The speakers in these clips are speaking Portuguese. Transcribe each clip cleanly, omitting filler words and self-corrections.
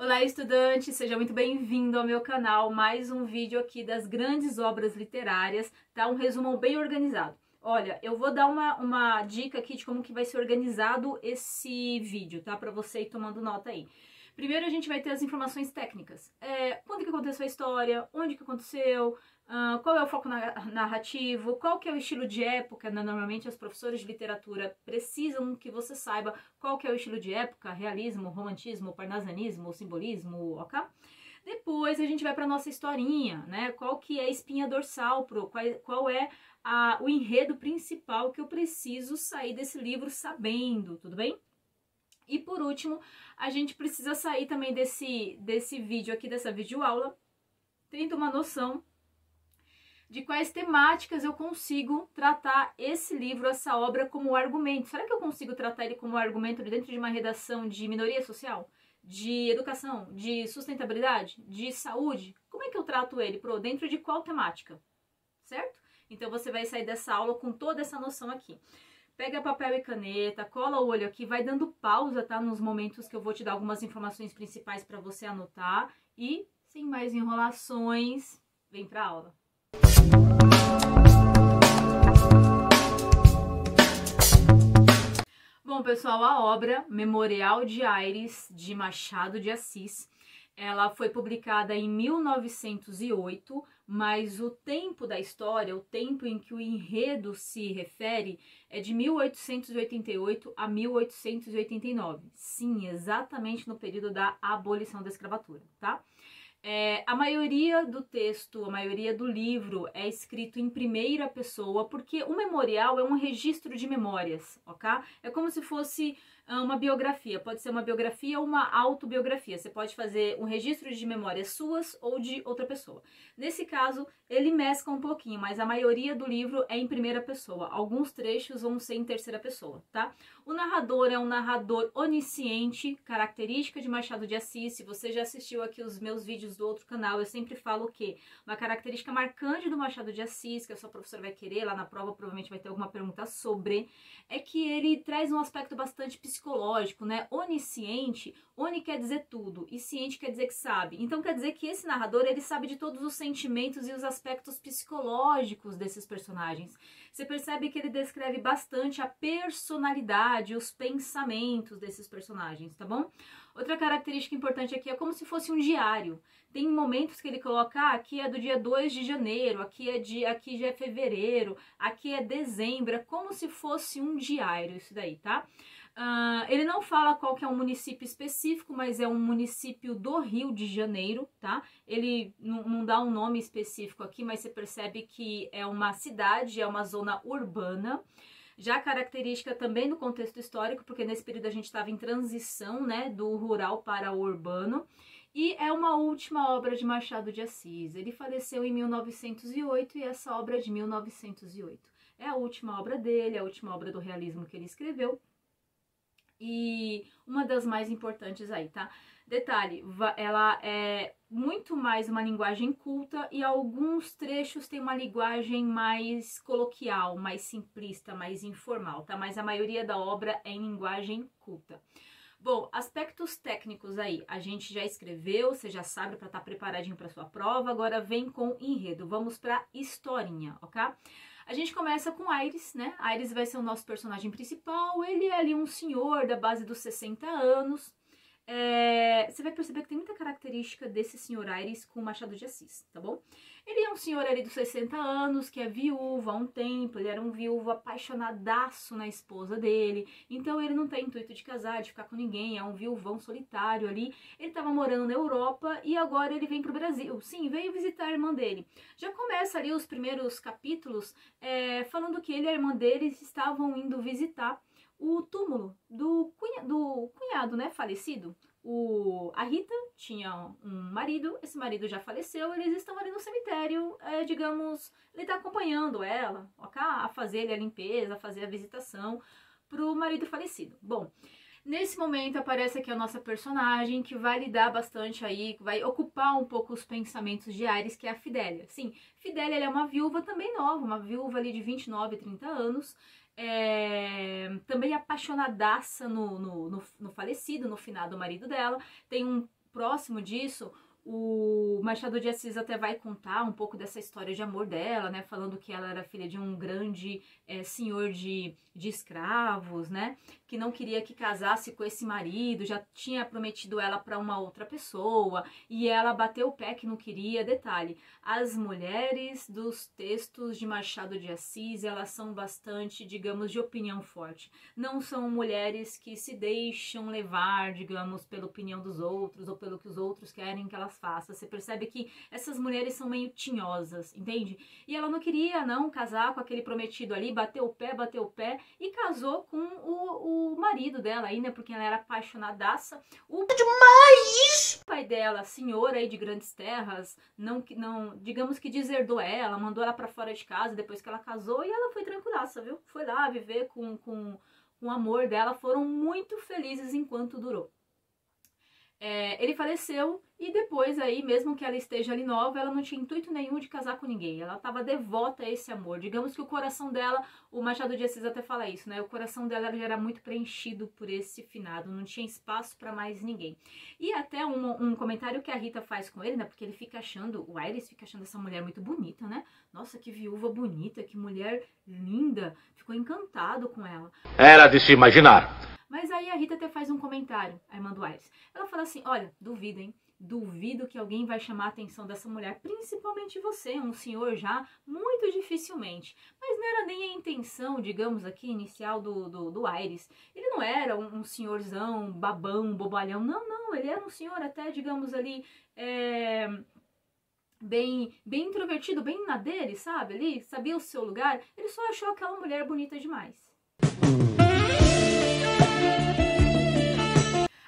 Olá, estudante! Seja muito bem-vindo ao meu canal. Mais um vídeo aqui das grandes obras literárias, tá? Um resumão bem organizado. Olha, eu vou dar uma dica aqui de como que vai ser organizado esse vídeo, tá? Pra você ir tomando nota aí. Primeiro a gente vai ter as informações técnicas. Quando que aconteceu a história, onde que aconteceu, qual é o foco narrativo, qual que é o estilo de época, né? Normalmente os professores de literatura precisam que você saiba qual que é o estilo de época, realismo, romantismo, parnasianismo, simbolismo, ok? Depois a gente vai para nossa historinha, né? Qual que é a espinha dorsal, qual é o enredo principal que eu preciso sair desse livro sabendo, tudo bem? E por último, a gente precisa sair também desse vídeo aqui, dessa videoaula, tendo uma noção de quais temáticas eu consigo tratar esse livro, essa obra, como argumento. Será que eu consigo tratar ele como argumento dentro de uma redação de minoria social, de educação, de sustentabilidade, de saúde? Como é que eu trato ele? Dentro de qual temática? Certo? Então você vai sair dessa aula com toda essa noção aqui. Pega papel e caneta, cola o olho aqui, vai dando pausa, tá? Nos momentos que eu vou te dar algumas informações principais para você anotar. E, sem mais enrolações, vem pra aula. Bom, pessoal, a obra Memorial de Aires, de Machado de Assis, ela foi publicada em 1908, mas o tempo da história, o tempo em que o enredo se refere, é de 1888 a 1889. Sim, exatamente no período da abolição da escravatura, tá? A maioria do texto, a maioria do livro é escrito em primeira pessoa, porque o memorial é um registro de memórias, ok? É como se fosse uma biografia, pode ser uma biografia ou uma autobiografia. Você pode fazer um registro de memórias suas ou de outra pessoa. Nesse caso, ele mescla um pouquinho, mas a maioria do livro é em primeira pessoa. Alguns trechos vão ser em terceira pessoa, tá? O narrador é um narrador onisciente, característica de Machado de Assis. Se você já assistiu aqui os meus vídeos do outro canal, eu sempre falo que uma característica marcante do Machado de Assis, que a sua professora vai querer, lá na prova provavelmente vai ter alguma pergunta sobre, é que ele traz um aspecto bastante psicológico, né? Onisciente, oni quer dizer tudo e ciente quer dizer que sabe. Então quer dizer que esse narrador, ele sabe de todos os sentimentos e os aspectos psicológicos desses personagens. Você percebe que ele descreve bastante a personalidade, os pensamentos desses personagens, tá bom? Outra característica importante aqui é como se fosse um diário. Tem momentos que ele coloca, aqui é do dia 2 de janeiro, aqui já é fevereiro, aqui é dezembro, é como se fosse um diário isso daí, tá? Ele não fala qual que é um município específico, mas é um município do Rio de Janeiro, tá? Ele não dá um nome específico aqui, mas você percebe que é uma cidade, é uma zona urbana. Já característica também no contexto histórico, porque nesse período a gente estava em transição, né, do rural para o urbano. E é uma última obra de Machado de Assis. Ele faleceu em 1908 e essa obra é de 1908. É a última obra dele, a última obra do realismo que ele escreveu. E uma das mais importantes aí, tá? Detalhe, ela é muito mais uma linguagem culta e alguns trechos tem uma linguagem mais coloquial, mais simplista, mais informal, tá? Mas a maioria da obra é em linguagem culta. Bom, aspectos técnicos aí, a gente já escreveu, você já sabe para estar preparadinho para sua prova, agora vem com enredo. Vamos para historinha, ok? A gente começa com Aires, né? Aires vai ser o nosso personagem principal, ele é ali um senhor da base dos 60 anos. Você vai perceber que tem muita característica desse senhor Aires com Machado de Assis, tá bom? Ele é um senhor ali dos 60 anos, que é viúvo há um tempo, ele era um viúvo apaixonadaço na esposa dele, então ele não tem intuito de casar, de ficar com ninguém, é um viúvão solitário ali. Ele estava morando na Europa e agora ele vem pro Brasil. Sim, veio visitar a irmã dele. Já começa ali os primeiros capítulos falando que ele e a irmã dele estavam indo visitar o túmulo do cunhado, né, falecido. A Rita tinha um marido, esse marido já faleceu, eles estão ali no cemitério, digamos, ele tá acompanhando ela, ok? A fazer a limpeza, a fazer a visitação pro marido falecido. Bom, nesse momento aparece aqui a nossa personagem, que vai lidar bastante aí, vai ocupar um pouco os pensamentos de Aires, que é a Fidélia. Sim, Fidélia ela é uma viúva também nova, uma viúva ali de 29, 30 anos, também apaixonadaça no falecido, no finado marido dela. Tem um próximo disso, o Machado de Assis até vai contar um pouco dessa história de amor dela, né? Falando que ela era filha de um grande senhor de escravos, né? Que não queria que casasse com esse marido, já tinha prometido ela para uma outra pessoa, e ela bateu o pé que não queria. Detalhe, as mulheres dos textos de Machado de Assis, elas são bastante, digamos, de opinião forte. Não são mulheres que se deixam levar, digamos, pela opinião dos outros ou pelo que os outros querem que elas façam. Você percebe que essas mulheres são meio tinhosas, entende? E ela não queria, não, casar com aquele prometido ali, bateu o pé e casou com o marido dela aí, né? Porque ela era apaixonadaça. O pai dela, senhor aí de grandes terras, não, digamos que deserdou ela, mandou ela pra fora de casa depois que ela casou, e ela foi tranquilaça, viu? Foi lá viver com o amor dela, foram muito felizes enquanto durou. Ele faleceu e depois aí, mesmo que ela esteja ali nova, ela não tinha intuito nenhum de casar com ninguém. Ela estava devota a esse amor. Digamos que o coração dela, o Machado de Assis até fala isso, né? O coração dela já era muito preenchido por esse finado, não tinha espaço para mais ninguém. E até um comentário que a Rita faz com ele, né? Porque ele fica achando, o Aires fica achando essa mulher muito bonita, né? Nossa, que viúva bonita, que mulher linda. Ficou encantado com ela. Era de se imaginar. Mas aí a Rita até faz um comentário, a irmã do Aires. Ela fala assim, olha, duvido, hein? Duvido que alguém vai chamar a atenção dessa mulher, principalmente você, um senhor já, muito dificilmente. Mas não era nem a intenção, digamos aqui, inicial do Aires. Ele não era um senhorzão, babão, bobalhão, não, ele era um senhor até, digamos ali, bem introvertido, bem na dele, sabe? Ali, sabia o seu lugar, ele só achou aquela mulher bonita demais.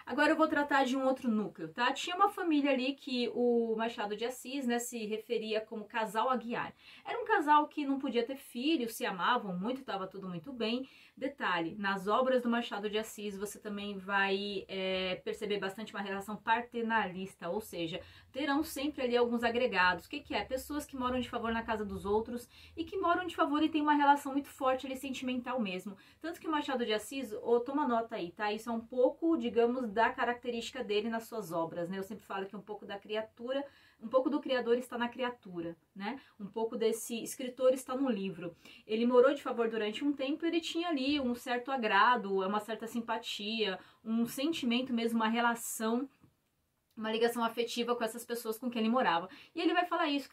Agora eu vou tratar de um outro núcleo, tá? Tinha uma família ali que o Machado de Assis, né, se referia como casal Aguiar. Era um casal que não podia ter filhos, se amavam muito, estava tudo muito bem. Detalhe, nas obras do Machado de Assis você também vai perceber bastante uma relação paternalista, ou seja, terão sempre ali alguns agregados. O que é? Pessoas que moram de favor na casa dos outros e que moram de favor e tem uma relação muito forte ali, sentimental mesmo. Tanto que o Machado de Assis, toma nota aí, tá? Isso é um pouco, digamos, da característica dele nas suas obras, né? Eu sempre falo que um pouco da criatura, um pouco do criador está na criatura, né? Um pouco desse escritor está no livro. Ele morou de favor durante um tempo, ele tinha ali um certo agrado, uma certa simpatia, um sentimento mesmo, uma relação, uma ligação afetiva com essas pessoas com quem ele morava. E ele vai falar isso,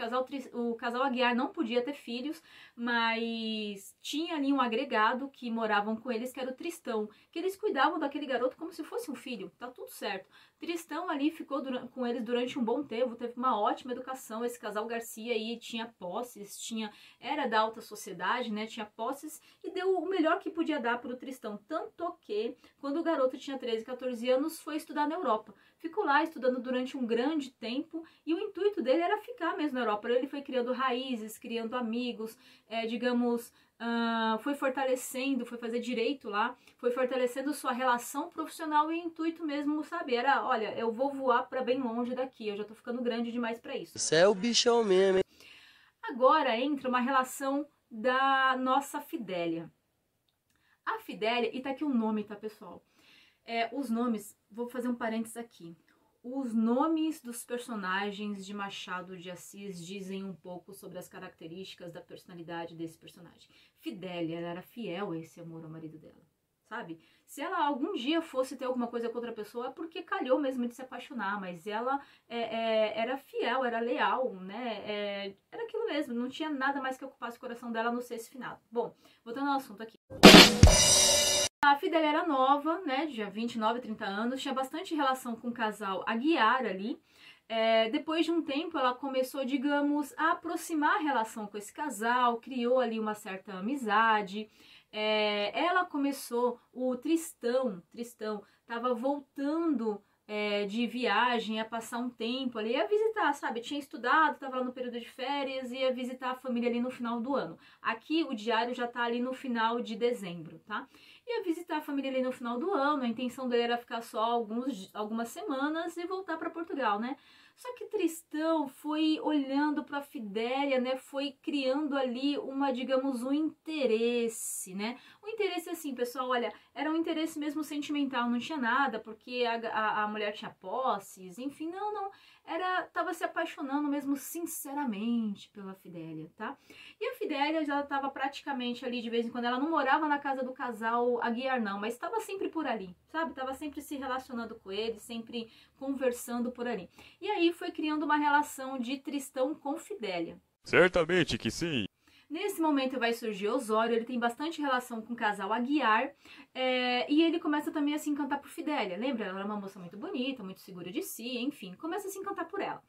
o casal Aguiar não podia ter filhos, mas tinha ali um agregado que moravam com eles, que era o Tristão, que eles cuidavam daquele garoto como se fosse um filho, tá tudo certo. Tristão ali ficou com eles durante um bom tempo, teve uma ótima educação. Esse casal Garcia aí tinha posses, era da alta sociedade, né, tinha posses, e deu o melhor que podia dar para o Tristão, tanto que quando o garoto tinha 13, 14 anos, foi estudar na Europa. Ficou lá estudando durante um grande tempo e o intuito dele era ficar mesmo na Europa. Ele foi criando raízes, criando amigos, digamos, foi fortalecendo, foi fazer direito lá, foi fortalecendo sua relação profissional e o intuito mesmo, sabe? Era, olha, eu vou voar para bem longe daqui, eu já tô ficando grande demais para isso. Você é o bichão mesmo, hein? Agora entra uma relação da nossa Fidélia. A Fidélia, e tá aqui o nome, tá, pessoal? Os nomes, vou fazer um parênteses aqui. Os nomes dos personagens de Machado de Assis dizem um pouco sobre as características da personalidade desse personagem. Fidélia, ela era fiel a esse amor ao marido dela, sabe? Se ela algum dia fosse ter alguma coisa com outra pessoa, é porque calhou mesmo de se apaixonar, mas ela era fiel, era leal, né? Era aquilo mesmo, não tinha nada mais que ocupasse o coração dela a não ser esse finado. Bom, voltando ao assunto aqui. A Fidélia era nova, né, de 29, 30 anos, tinha bastante relação com o casal Aguiar ali. Depois de um tempo, ela começou, digamos, a aproximar a relação com esse casal, criou ali uma certa amizade. Ela começou, o Tristão estava voltando de viagem, ia passar um tempo ali, ia visitar, sabe? Tinha estudado, estava lá no período de férias, ia visitar a família ali no final do ano. Aqui o diário já tá ali no final de dezembro, tá? Ia visitar a família ali no final do ano, a intenção dele era ficar só algumas semanas e voltar para Portugal, né? Só que Tristão foi olhando para Fidélia, né? Foi criando ali digamos, um interesse, né? Um interesse assim, pessoal, olha, era um interesse mesmo sentimental, não tinha nada, porque a mulher tinha posses, enfim, não, tava se apaixonando mesmo sinceramente pela Fidélia, tá? E a Fidélia já estava praticamente ali de vez em quando, ela não morava na casa do casal Aguiar não, mas estava sempre por ali, sabe? Tava sempre se relacionando com ele, sempre conversando por ali. E aí foi criando uma relação de Tristão com Fidélia. Certamente que sim. Nesse momento vai surgir Osório, ele tem bastante relação com o casal Aguiar, e ele começa também a se encantar por Fidélia. Lembra? Ela é uma moça muito bonita, muito segura de si, enfim, começa a se encantar por ela.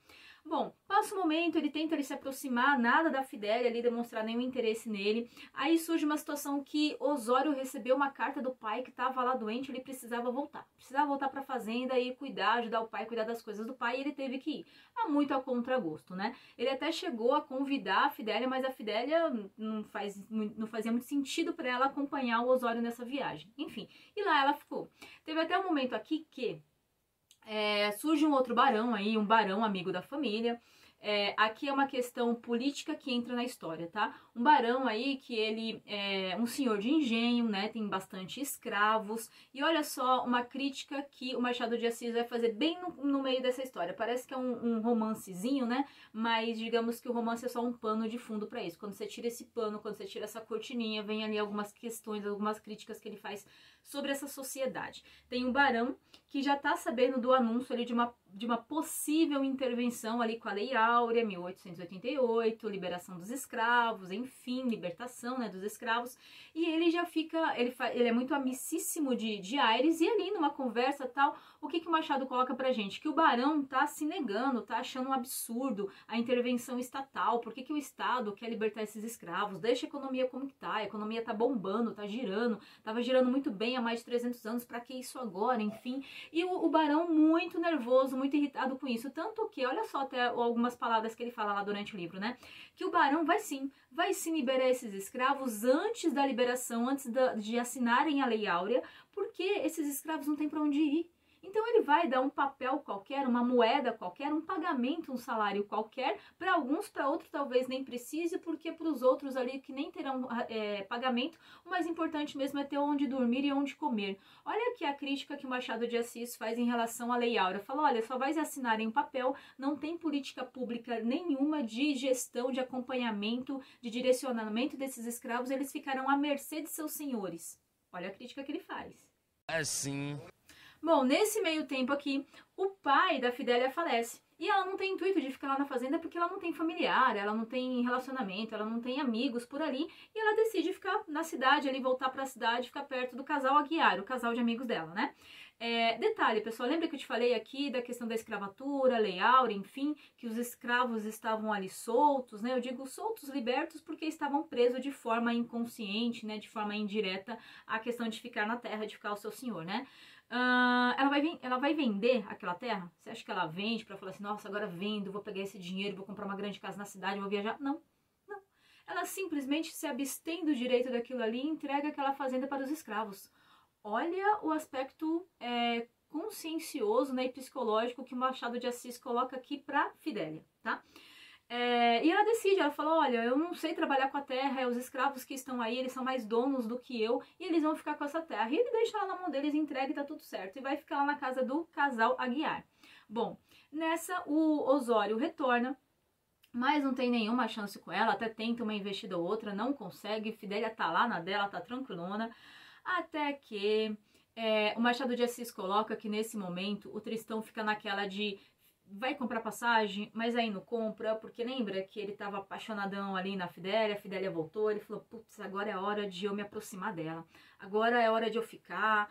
Bom, passa um momento, ele tenta se aproximar, nada da Fidélia ali, demonstrar nenhum interesse nele. Aí surge uma situação que Osório recebeu uma carta do pai que estava lá doente, ele precisava voltar. Precisava voltar para a fazenda e cuidar, ajudar o pai a cuidar das coisas do pai, e ele teve que ir. Muito a contragosto, né? Ele até chegou a convidar a Fidélia, mas a Fidélia não fazia muito sentido para ela acompanhar o Osório nessa viagem. Enfim, e lá ela ficou. Teve até um momento aqui que surge um outro barão aí, um barão amigo da família. Aqui é uma questão política que entra na história, tá? Um barão aí que ele é um senhor de engenho, né? Tem bastante escravos. E olha só uma crítica que o Machado de Assis vai fazer bem no meio dessa história. Parece que é um romancezinho, né? Mas digamos que o romance é só um pano de fundo para isso. Quando você tira esse pano, quando você tira essa cortininha, vem ali algumas questões, algumas críticas que ele faz sobre essa sociedade. Tem um barão que já tá sabendo do anúncio ali de uma possível intervenção ali com a Lei Áurea, 1888, liberação dos escravos, enfim, libertação, né, dos escravos, e ele já fica, ele é muito amicíssimo de Aires, e ali numa conversa tal, o que o Machado coloca pra gente? Que o barão tá se negando, tá achando um absurdo a intervenção estatal, por que o Estado quer libertar esses escravos, deixa a economia como que tá, a economia tá bombando, tá girando, tava girando muito bem há mais de 300 anos, pra que isso agora, enfim, e o barão muito nervoso, muito irritado com isso, tanto que, olha só até algumas palavras que ele fala lá durante o livro, né, que o barão vai sim liberar esses escravos antes da liberação, antes de assinarem a Lei Áurea, porque esses escravos não têm para onde ir. Então ele vai dar um papel qualquer, uma moeda qualquer, um pagamento, um salário qualquer, para alguns, para outros talvez nem precise, porque para os outros ali que nem terão pagamento, o mais importante mesmo é ter onde dormir e onde comer. Olha aqui a crítica que o Machado de Assis faz em relação à Lei Áurea. Fala, olha, só vai assinarem um papel, não tem política pública nenhuma de gestão, de acompanhamento, de direcionamento desses escravos, eles ficarão à mercê de seus senhores. Olha a crítica que ele faz. Assim. Bom, nesse meio tempo aqui, o pai da Fidélia falece. E ela não tem intuito de ficar lá na fazenda porque ela não tem familiar, ela não tem relacionamento, ela não tem amigos por ali. E ela decide ficar na cidade, ali voltar para a cidade, ficar perto do casal Aguiar, o casal de amigos dela, né? Detalhe, pessoal, lembra que eu te falei aqui da questão da escravatura, Lei Áurea, enfim, que os escravos estavam ali soltos, né? Eu digo soltos, libertos, porque estavam presos de forma inconsciente, né? De forma indireta, à questão de ficar na terra, de ficar o seu senhor, né? Ela vai vender aquela terra? Você acha que ela vende para falar assim, nossa, agora vendo, vou pegar esse dinheiro, vou comprar uma grande casa na cidade, vou viajar? Não, não. Ela simplesmente se abstém do direito daquilo ali e entrega aquela fazenda para os escravos. Olha o aspecto consciencioso, né, e psicológico que o Machado de Assis coloca aqui para Fidélia, tá? E ela decide, ela fala, olha, eu não sei trabalhar com a terra, os escravos que estão aí, eles são mais donos do que eu, e eles vão ficar com essa terra. E ele deixa ela na mão deles, entrega e tá tudo certo. E vai ficar lá na casa do casal Aguiar. Bom, nessa o Osório retorna, mas não tem nenhuma chance com ela, até tenta uma investida ou outra, não consegue, Fidélia tá lá na dela, tá tranquilona, até que o Machado de Assis coloca que nesse momento o Tristão fica naquela de vai comprar passagem, mas aí não compra, porque lembra que ele tava apaixonadão ali na Fidélia, a Fidélia voltou, ele falou, putz, agora é hora de eu me aproximar dela, agora é hora de eu ficar.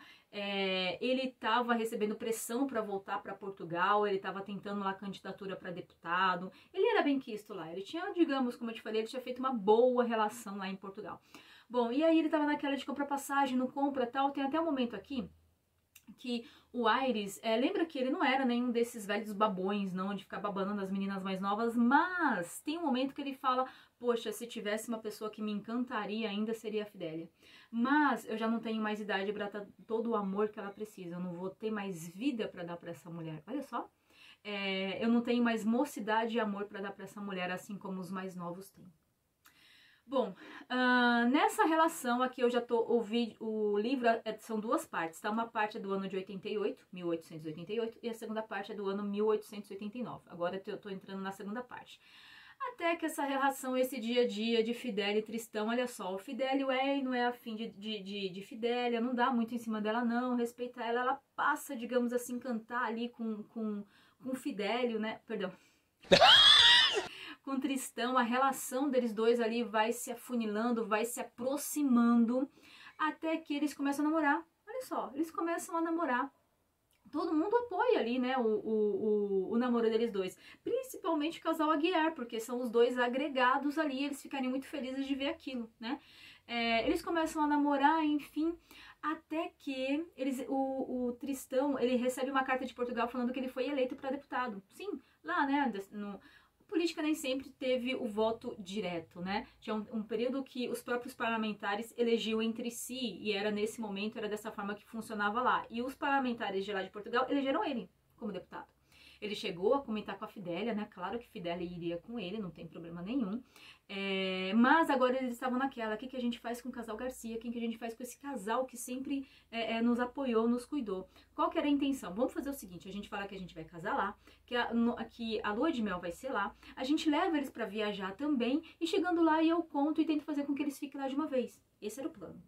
Ele tava recebendo pressão para voltar para Portugal, ele tava tentando lá candidatura para deputado, ele era bem quisto lá, ele tinha, digamos, como eu te falei, ele tinha feito uma boa relação lá em Portugal. Bom, e aí ele tava naquela de comprar passagem, não compra tal, tem até um momento aqui que o Aires, lembra que ele não era nenhum desses velhos babões, não, de ficar babando as meninas mais novas, mas tem um momento que ele fala, poxa, se tivesse uma pessoa que me encantaria ainda seria a Fidélia, mas eu já não tenho mais idade para dar todo o amor que ela precisa, eu não vou ter mais vida para dar para essa mulher, olha só. eu não tenho mais mocidade e amor para dar para essa mulher, assim como os mais novos têm. Bom, nessa relação aqui eu já ouvi o livro, são duas partes, tá? Uma parte é do ano de 1888, e a segunda parte é do ano 1889. Agora eu tô entrando na segunda parte. Até que essa relação, esse dia a dia de Fidélia e Tristão, olha só, o Fidélio é e não é afim de Fidélia, não dá muito em cima dela não, respeita ela passa, digamos assim, cantar ali com Fidélio, né? Perdão. Com Tristão, a relação deles dois ali vai se afunilando, vai se aproximando, até que eles começam a namorar. Olha só, eles começam a namorar. Todo mundo apoia ali, né, o namoro deles dois. Principalmente o casal Aguiar, porque são os dois agregados ali, eles ficariam muito felizes de ver aquilo, né. Eles começam a namorar, enfim, até que o Tristão, ele recebe uma carta de Portugal falando que ele foi eleito para deputado. Sim, lá, né, política nem sempre teve o voto direto, né? Tinha um período que os próprios parlamentares elegiam entre si, e era nesse momento, era dessa forma que funcionava lá. E os parlamentares de lá de Portugal elegeram ele como deputado. Ele chegou a comentar com a Fidélia, né? Claro que Fidélia iria com ele, não tem problema nenhum. Mas agora eles estavam naquela, o que a gente faz com o casal Garcia? O que a gente faz com esse casal que sempre nos apoiou, nos cuidou? Qual que era a intenção? Vamos fazer o seguinte, a gente fala que a gente vai casar lá, que a lua de mel vai ser lá, a gente leva eles pra viajar também, e chegando lá eu conto e tento fazer com que eles fiquem lá de uma vez. Esse era o plano.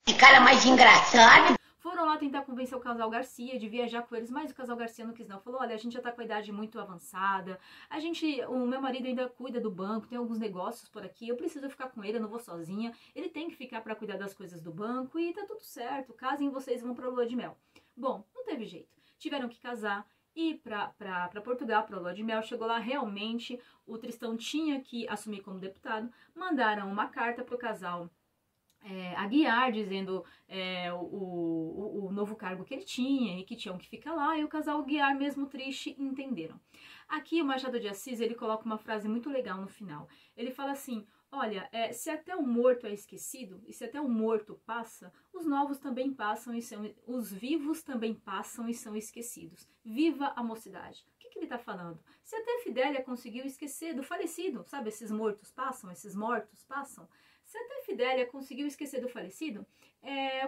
Que cara mais engraçado! Foram lá tentar convencer o casal Garcia de viajar com eles, mas o casal Garcia não quis não. Falou, olha, a gente já tá com a idade muito avançada, o meu marido ainda cuida do banco, tem alguns negócios por aqui, eu preciso ficar com ele, eu não vou sozinha, ele tem que ficar pra cuidar das coisas do banco e tá tudo certo, casem vocês, vão pra lua de mel. Bom, não teve jeito, tiveram que casar, ir pra Portugal, pra lua de mel. Chegou lá, realmente, o Tristão tinha que assumir como deputado, mandaram uma carta pro casal Aguiar, dizendo o novo cargo que ele tinha e que tinham que ficar lá, e o casal Aguiar, mesmo triste, entenderam. Aqui o Machado de Assis, ele coloca uma frase muito legal no final. Ele fala assim, olha, se até o morto é esquecido, e se até o morto passa, os novos também passam e os vivos também passam e são esquecidos. Viva a mocidade. O que ele está falando? Se até Fidélia conseguiu esquecer do falecido, sabe, esses mortos passam, esses mortos passam, se até Fidélia conseguiu esquecer do falecido,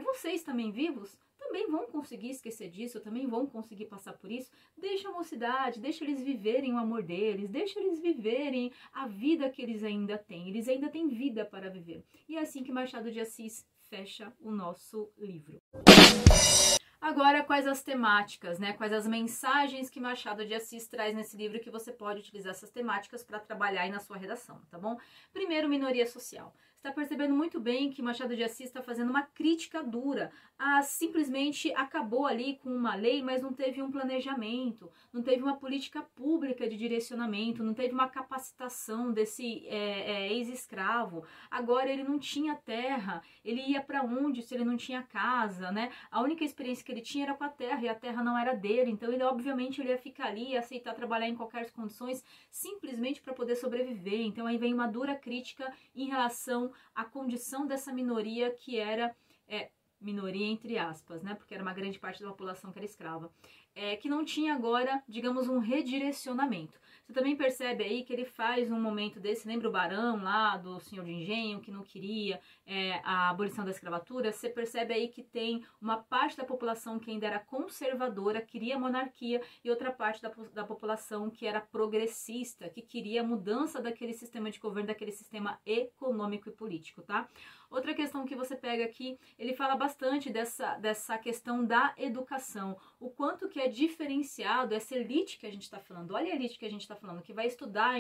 vocês também vivos também vão conseguir esquecer disso, também vão conseguir passar por isso. Deixa a mocidade, deixa eles viverem o amor deles, deixa eles viverem a vida que eles ainda têm. Eles ainda têm vida para viver. E é assim que Machado de Assis fecha o nosso livro. Agora, quais as temáticas, né? Quais as mensagens que Machado de Assis traz nesse livro que você pode utilizar essas temáticas para trabalhar aí na sua redação, tá bom? Primeiro, minoria social. Você está percebendo muito bem que Machado de Assis está fazendo uma crítica dura. Simplesmente acabou ali com uma lei, mas não teve um planejamento, não teve uma política pública de direcionamento, não teve uma capacitação desse ex-escravo. Agora ele não tinha terra, ele ia para onde se ele não tinha casa, né? A única experiência que ele tinha era com a terra, e a terra não era dele, então ele obviamente ele ia ficar ali, ia aceitar trabalhar em qualquer condições, simplesmente para poder sobreviver. Então aí vem uma dura crítica em relação à condição dessa minoria, que era minoria entre aspas, né, porque era uma grande parte da população que era escrava, que não tinha agora, digamos, um redirecionamento. Você também percebe aí que ele faz um momento desse, lembra o Barão lá do Senhor de Engenho, que não queria a abolição da escravatura? Você percebe aí que tem uma parte da população que ainda era conservadora, queria monarquia, e outra parte da população que era progressista, que queria a mudança daquele sistema de governo, daquele sistema econômico e político, tá? Outra questão que você pega aqui, ele fala bastante dessa questão da educação, o quanto que é diferenciado essa elite que a gente está falando. Olha a elite que a gente está falando, que vai estudar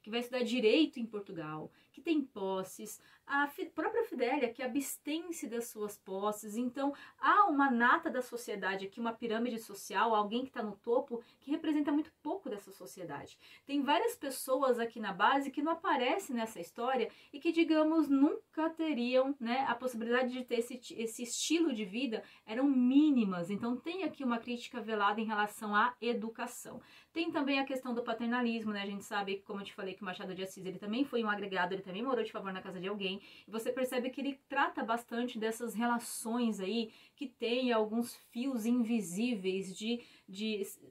que vai estudar direito em Portugal, que tem posses, a própria Fidélia, que abstém-se das suas posses. Então há uma nata da sociedade aqui, uma pirâmide social, alguém que está no topo, que representa muito pouco dessa sociedade. Tem várias pessoas aqui na base que não aparecem nessa história e que, digamos, nunca teriam, né, a possibilidade de ter esse estilo de vida, eram mínimas. Então tem aqui uma crítica velada em relação à educação. Tem também a questão do paternalismo, né? A gente sabe, como eu te falei, que o Machado de Assis, ele também foi um agregado, ele também morou de favor na casa de alguém, e você percebe que ele trata bastante dessas relações aí, que tem alguns fios invisíveis de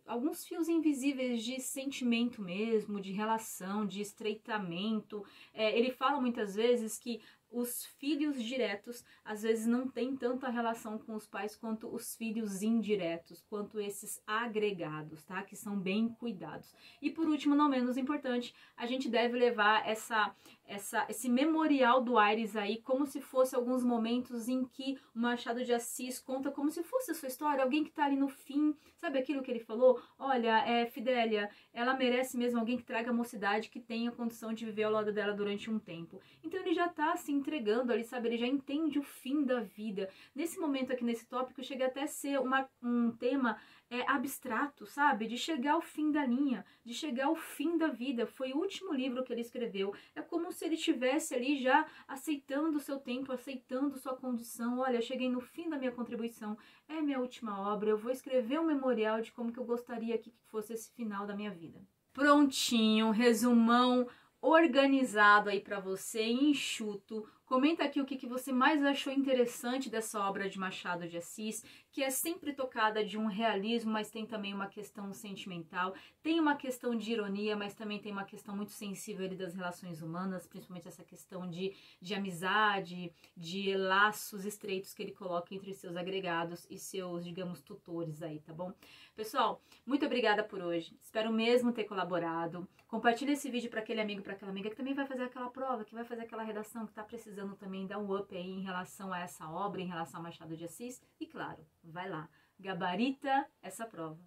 alguns fios invisíveis de sentimento mesmo, de relação, de estreitamento. Ele fala muitas vezes que os filhos diretos, às vezes, não têm tanta relação com os pais quanto os filhos indiretos, quanto esses agregados, tá? Que são bem cuidados. E por último, não menos importante, a gente deve levar esse memorial do Aires aí como se fosse alguns momentos em que o Machado de Assis conta como se fosse a sua história, alguém que tá ali no fim, sabe aquilo que ele falou? Olha, Fidélia, ela merece mesmo alguém que traga a mocidade, que tenha condição de viver ao lado dela durante um tempo. Então ele já tá se entregando ali, sabe? Ele já entende o fim da vida. Nesse momento aqui, nesse tópico, chega até a ser um tema abstrato, sabe? De chegar ao fim da linha, de chegar ao fim da vida. Foi o último livro que ele escreveu. É como se ele estivesse ali já aceitando o seu tempo, aceitando sua condição. Olha, cheguei no fim da minha contribuição, é minha última obra, eu vou escrever um memorial de como que eu gostaria que fosse esse final da minha vida. Prontinho, resumão organizado aí para você, enxuto. Comenta aqui o que você mais achou interessante dessa obra de Machado de Assis, que é sempre tocada de um realismo, mas tem também uma questão sentimental, tem uma questão de ironia, mas também tem uma questão muito sensível ali das relações humanas, principalmente essa questão de amizade, de laços estreitos que ele coloca entre seus agregados e seus, digamos, tutores aí, tá bom? Pessoal, muito obrigada por hoje, espero mesmo ter colaborado. Compartilha esse vídeo para aquele amigo, para aquela amiga que também vai fazer aquela prova, que vai fazer aquela redação, que está precisando também dar um up aí em relação a essa obra, em relação a Machado de Assis. E claro, vai lá, gabarita essa prova.